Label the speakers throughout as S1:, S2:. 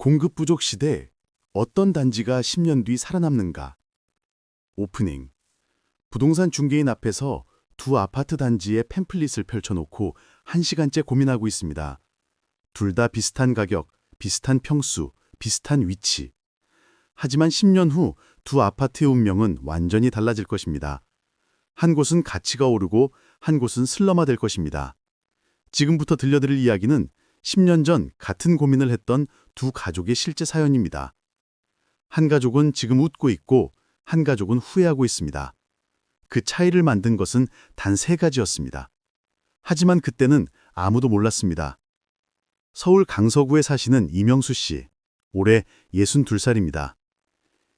S1: 공급 부족 시대 어떤 단지가 10년 뒤 살아남는가? 오프닝. 부동산 중개인 앞에서 두 아파트 단지의 팸플릿을 펼쳐놓고 1시간째 고민하고 있습니다. 둘 다 비슷한 가격, 비슷한 평수, 비슷한 위치. 하지만 10년 후 두 아파트의 운명은 완전히 달라질 것입니다. 한 곳은 가치가 오르고 한 곳은 슬럼화될 것입니다. 지금부터 들려드릴 이야기는 10년 전 같은 고민을 했던 두 가족의 실제 사연입니다. 한 가족은 지금 웃고 있고 한 가족은 후회하고 있습니다. 그 차이를 만든 것은 단 3가지였습니다. 하지만 그때는 아무도 몰랐습니다. 서울 강서구에 사시는 이명수 씨, 올해 62살입니다.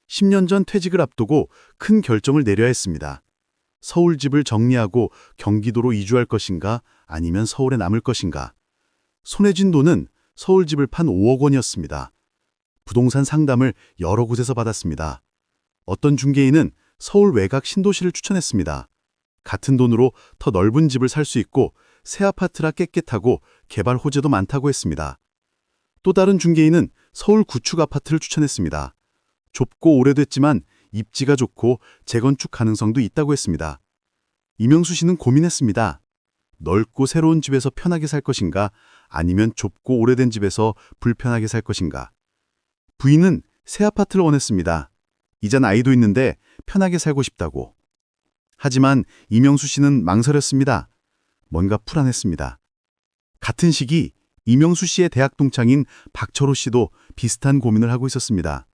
S1: 10년 전 퇴직을 앞두고 큰 결정을 내려야 했습니다. 서울 집을 정리하고 경기도로 이주할 것인가 아니면 서울에 남을 것인가. 손에 쥔 돈은 서울 집을 판 5억 원이었습니다. 부동산 상담을 여러 곳에서 받았습니다. 어떤 중개인은 서울 외곽 신도시를 추천했습니다. 같은 돈으로 더 넓은 집을 살 수 있고 새 아파트라 깨끗하고 개발 호재도 많다고 했습니다. 또 다른 중개인은 서울 구축 아파트를 추천했습니다. 좁고 오래됐지만 입지가 좋고 재건축 가능성도 있다고 했습니다. 이명수 씨는 고민했습니다. 넓고 새로운 집에서 편하게 살 것인가 아니면 좁고 오래된 집에서 불편하게 살 것인가. 부인은 새 아파트를 원했습니다. 이젠 아이도 있는데 편하게 살고 싶다고. 하지만 이명수 씨는 망설였습니다. 뭔가 불안했습니다. 같은 시기 이명수 씨의 대학 동창인 박철호 씨도 비슷한 고민을 하고 있었습니다.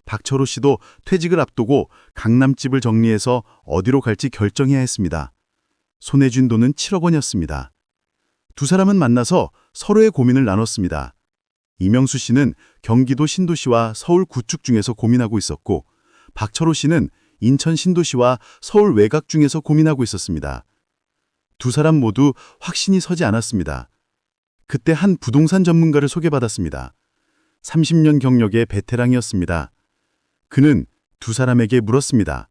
S1: 박철호 씨도 퇴직을 앞두고 강남집을 정리해서 어디로 갈지 결정해야 했습니다. 손에 쥔 돈은 7억 원이었습니다. 두 사람은 만나서 서로의 고민을 나눴습니다. 이명수 씨는 경기도 신도시와 서울 구축 중에서 고민하고 있었고 박철호 씨는 인천 신도시와 서울 외곽 중에서 고민하고 있었습니다. 두 사람 모두 확신이 서지 않았습니다. 그때 한 부동산 전문가를 소개받았습니다. 30년 경력의 베테랑이었습니다. 그는 두 사람에게 물었습니다.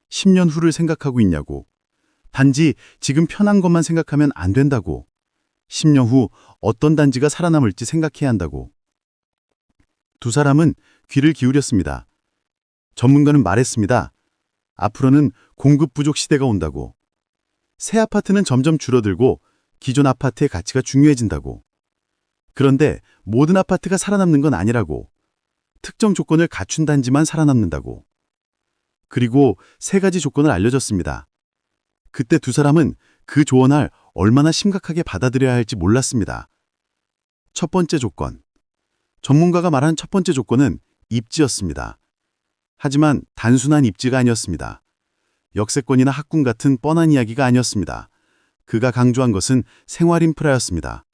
S1: 10년 후를 생각하고 있냐고. 단지 지금 편한 것만 생각하면 안 된다고. 10년 후 어떤 단지가 살아남을지 생각해야 한다고. 두 사람은 귀를 기울였습니다. 전문가는 말했습니다. 앞으로는 공급 부족 시대가 온다고. 새 아파트는 점점 줄어들고 기존 아파트의 가치가 중요해진다고. 그런데 모든 아파트가 살아남는 건 아니라고. 특정 조건을 갖춘 단지만 살아남는다고. 그리고 3가지 조건을 알려줬습니다. 그때 두 사람은 그 조언을 얼마나 심각하게 받아들여야 할지 몰랐습니다. 첫 번째 조건. 전문가가 말한 첫 번째 조건은 입지였습니다. 하지만 단순한 입지가 아니었습니다. 역세권이나 학군 같은 뻔한 이야기가 아니었습니다. 그가 강조한 것은 생활 인프라였습니다.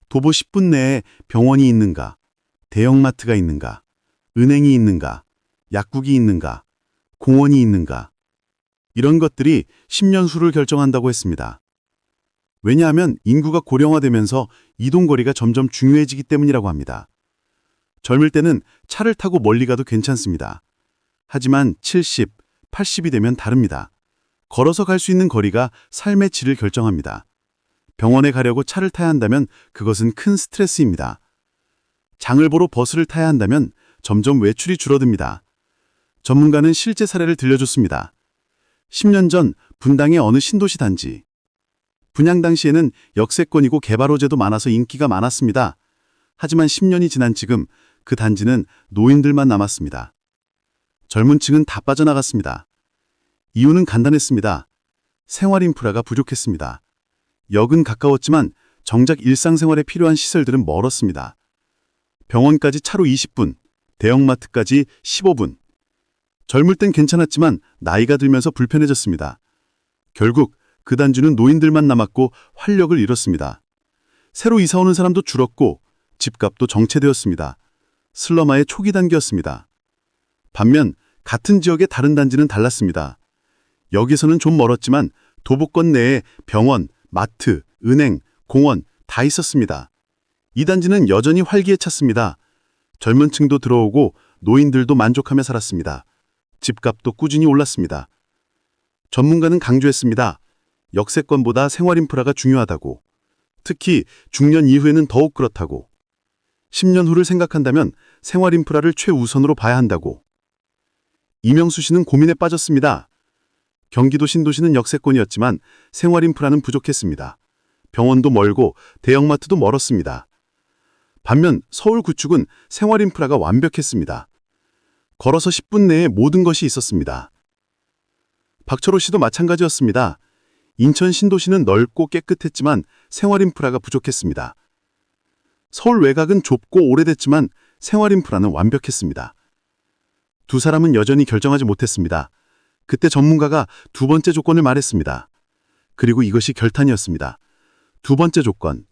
S1: 도보 10분 내에 병원이 있는가, 대형마트가 있는가, 은행이 있는가, 약국이 있는가, 공원이 있는가. 이런 것들이 10년 후를 결정한다고 했습니다. 왜냐하면 인구가 고령화되면서 이동거리가 점점 중요해지기 때문이라고 합니다. 젊을 때는 차를 타고 멀리 가도 괜찮습니다. 하지만 70, 80이 되면 다릅니다. 걸어서 갈 수 있는 거리가 삶의 질을 결정합니다. 병원에 가려고 차를 타야 한다면 그것은 큰 스트레스입니다. 장을 보러 버스를 타야 한다면 점점 외출이 줄어듭니다. 전문가는 실제 사례를 들려줬습니다. 10년 전 분당의 어느 신도시 단지. 분양 당시에는 역세권이고 개발 호재도 많아서 인기가 많았습니다. 하지만 10년이 지난 지금 그 단지는 노인들만 남았습니다. 젊은 층은 다 빠져나갔습니다. 이유는 간단했습니다. 생활 인프라가 부족했습니다. 역은 가까웠지만 정작 일상생활에 필요한 시설들은 멀었습니다. 병원까지 차로 20분, 대형마트까지 15분. 젊을 땐 괜찮았지만 나이가 들면서 불편해졌습니다. 결국 그 단지는 노인들만 남았고 활력을 잃었습니다. 새로 이사오는 사람도 줄었고 집값도 정체되었습니다. 슬럼화의 초기 단계였습니다. 반면 같은 지역의 다른 단지는 달랐습니다. 여기서는 좀 멀었지만 도보권 내에 병원, 마트, 은행, 공원 다 있었습니다. 이 단지는 여전히 활기에 찼습니다. 젊은 층도 들어오고 노인들도 만족하며 살았습니다. 집값도 꾸준히 올랐습니다. 전문가는 강조했습니다. 역세권보다 생활 인프라가 중요하다고. 특히 중년 이후에는 더욱 그렇다고. 10년 후를 생각한다면 생활 인프라를 최우선으로 봐야 한다고. 이명수 씨는 고민에 빠졌습니다. 경기도 신도시는 역세권이었지만 생활 인프라는 부족했습니다. 병원도 멀고 대형마트도 멀었습니다. 반면 서울 구축은 생활 인프라가 완벽했습니다. 걸어서 10분 내에 모든 것이 있었습니다. 박철호 씨도 마찬가지였습니다. 인천 신도시는 넓고 깨끗했지만 생활 인프라가 부족했습니다. 서울 외곽은 좁고 오래됐지만 생활 인프라는 완벽했습니다. 두 사람은 여전히 결정하지 못했습니다. 그때 전문가가 두 번째 조건을 말했습니다. 그리고 이것이 결탄이었습니다. 두 번째 조건.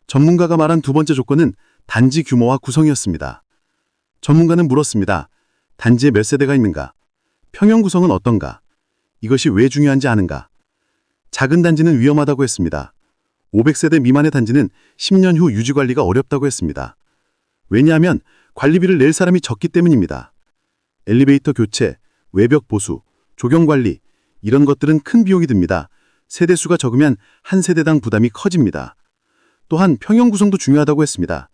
S1: 전문가가 말한 두 번째 조건은 단지 규모와 구성이었습니다. 전문가는 물었습니다. 단지에 몇 세대가 있는가? 평형 구성은 어떤가? 이것이 왜 중요한지 아는가? 작은 단지는 위험하다고 했습니다. 500세대 미만의 단지는 10년 후 유지관리가 어렵다고 했습니다. 왜냐하면 관리비를 낼 사람이 적기 때문입니다. 엘리베이터 교체, 외벽 보수, 조경관리 이런 것들은 큰 비용이 듭니다. 세대수가 적으면 한 세대당 부담이 커집니다. 또한 평형 구성도 중요하다고 했습니다.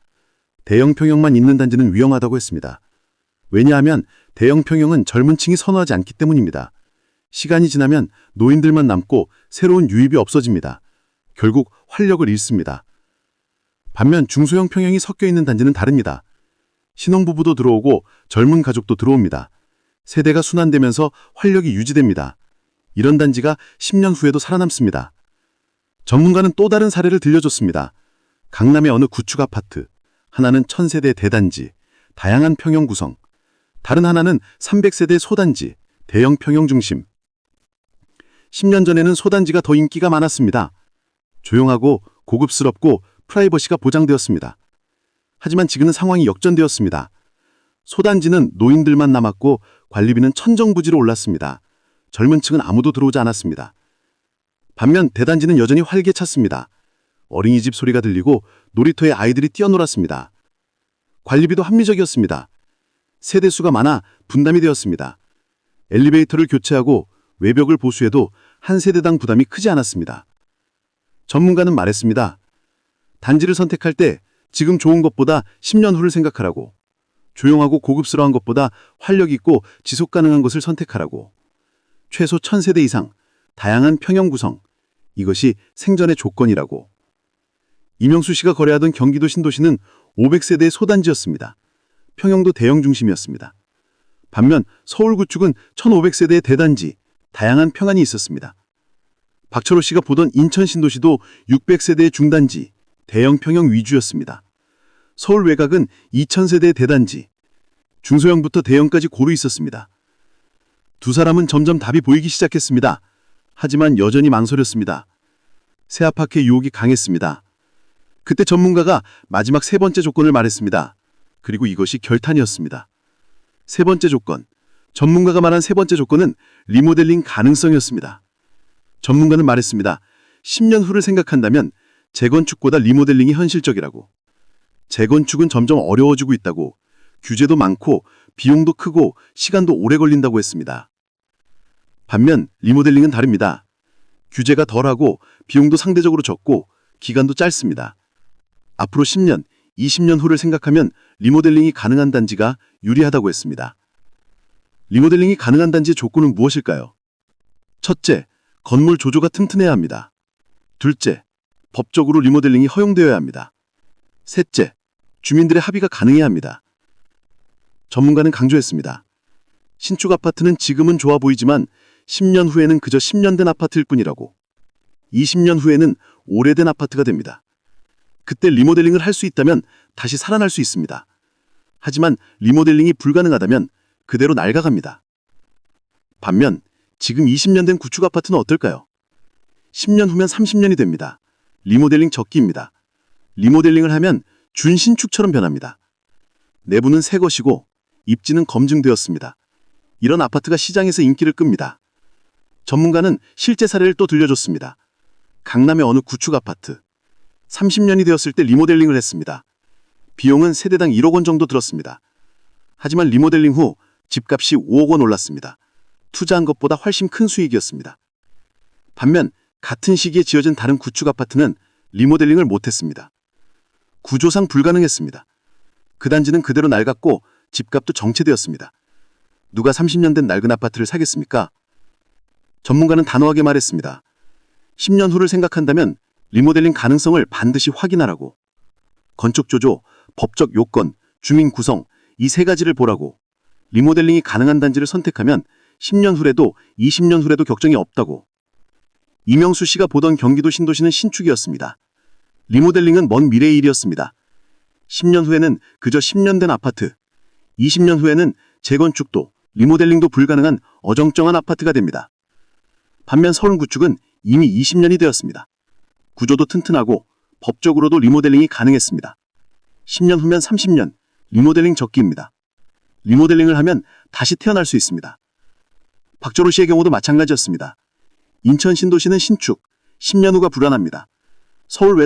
S1: 대형 평형만 있는 단지는 위험하다고 했습니다. 왜냐하면 대형 평형은 젊은 층이 선호하지 않기 때문입니다. 시간이 지나면 노인들만 남고 새로운 유입이 없어집니다. 결국 활력을 잃습니다. 반면 중소형 평형이 섞여 있는 단지는 다릅니다. 신혼부부도 들어오고 젊은 가족도 들어옵니다. 세대가 순환되면서 활력이 유지됩니다. 이런 단지가 10년 후에도 살아남습니다. 전문가는 또 다른 사례를 들려줬습니다. 강남의 어느 구축 아파트. 하나는 1000세대 대단지, 다양한 평형 구성. 다른 하나는 300세대 소단지, 대형 평형 중심. 10년 전에는 소단지가 더 인기가 많았습니다. 조용하고 고급스럽고 프라이버시가 보장되었습니다. 하지만 지금은 상황이 역전되었습니다. 소단지는 노인들만 남았고 관리비는 천정부지로 올랐습니다. 젊은 층은 아무도 들어오지 않았습니다. 반면 대단지는 여전히 활기찼습니다. 어린이집 소리가 들리고 놀이터에 아이들이 뛰어놀았습니다. 관리비도 합리적이었습니다. 세대수가 많아 분담이 되었습니다. 엘리베이터를 교체하고 외벽을 보수해도 한 세대당 부담이 크지 않았습니다. 전문가는 말했습니다. 단지를 선택할 때 지금 좋은 것보다 10년 후를 생각하라고. 조용하고 고급스러운 것보다 활력 있고 지속 가능한 것을 선택하라고. 최소 1000세대 이상, 다양한 평형 구성. 이것이 생전의 조건이라고. 이명수 씨가 거래하던 경기도 신도시는 500세대의 소단지였습니다. 평형도 대형 중심이었습니다. 반면 서울 구축은 1500세대의 대단지, 다양한 평안이 있었습니다. 박철호 씨가 보던 인천 신도시도 600세대의 중단지, 대형 평형 위주였습니다. 서울 외곽은 2000세대의 대단지, 중소형부터 대형까지 고루 있었습니다. 두 사람은 점점 답이 보이기 시작했습니다. 하지만 여전히 망설였습니다. 새 아파트의 유혹이 강했습니다. 그때 전문가가 마지막 세 번째 조건을 말했습니다. 그리고 이것이 결탄이었습니다. 세 번째 조건. 전문가가 말한 세 번째 조건은 리모델링 가능성이었습니다. 전문가는 말했습니다. 10년 후를 생각한다면 재건축보다 리모델링이 현실적이라고. 재건축은 점점 어려워지고 있다고. 규제도 많고 비용도 크고 시간도 오래 걸린다고 했습니다. 반면 리모델링은 다릅니다. 규제가 덜하고 비용도 상대적으로 적고 기간도 짧습니다. 앞으로 10년, 20년 후를 생각하면 리모델링이 가능한 단지가 유리하다고 했습니다. 리모델링이 가능한 단지의 조건은 무엇일까요? 첫째, 건물 조조가 튼튼해야 합니다. 둘째, 법적으로 리모델링이 허용되어야 합니다. 셋째, 주민들의 합의가 가능해야 합니다. 전문가는 강조했습니다. 신축 아파트는 지금은 좋아 보이지만 10년 후에는 그저 10년 된 아파트일 뿐이라고. 20년 후에는 오래된 아파트가 됩니다. 그때 리모델링을 할 수 있다면 다시 살아날 수 있습니다. 하지만 리모델링이 불가능하다면 그대로 낡아갑니다. 반면 지금 20년 된 구축 아파트는 어떨까요? 10년 후면 30년이 됩니다. 리모델링 적기입니다. 리모델링을 하면 준신축처럼 변합니다. 내부는 새 것이고 입지는 검증되었습니다. 이런 아파트가 시장에서 인기를 끕니다. 전문가는 실제 사례를 또 들려줬습니다. 강남의 어느 구축 아파트. 30년이 되었을 때 리모델링을 했습니다. 비용은 세대당 1억 원 정도 들었습니다. 하지만 리모델링 후 집값이 5억 원 올랐습니다. 투자한 것보다 훨씬 큰 수익이었습니다. 반면 같은 시기에 지어진 다른 구축 아파트는 리모델링을 못했습니다. 구조상 불가능했습니다.
S2: 그 단지는 그대로 낡았고 집값도 정체되었습니다. 누가 30년 된 낡은 아파트를 사겠습니까? 전문가는 단호하게 말했습니다. 10년 후를 생각한다면 리모델링 가능성을 반드시 확인하라고. 건축조조, 법적 요건, 주민 구성, 이 세 가지를 보라고. 리모델링이 가능한 단지를 선택하면 10년 후래도 20년 후래도 걱정이 없다고. 이명수 씨가 보던 경기도 신도시는 신축이었습니다. 리모델링은 먼 미래의 일이었습니다. 10년 후에는 그저 10년 된 아파트, 20년 후에는 재건축도 리모델링도 불가능한 어정쩡한 아파트가 됩니다. 반면 서울구축은 이미 20년이 되었습니다. 구조도 튼튼하고 법적으로도 리모델링이 가능했습니다. 10년 후면 30년, 리모델링 적기입니다. 리모델링을 하면 다시 태어날 수 있습니다. 박철호 씨의 경우도 마찬가지였습니다. 인천 신도시는 신축, 10년 후가 불안합니다. 서울 외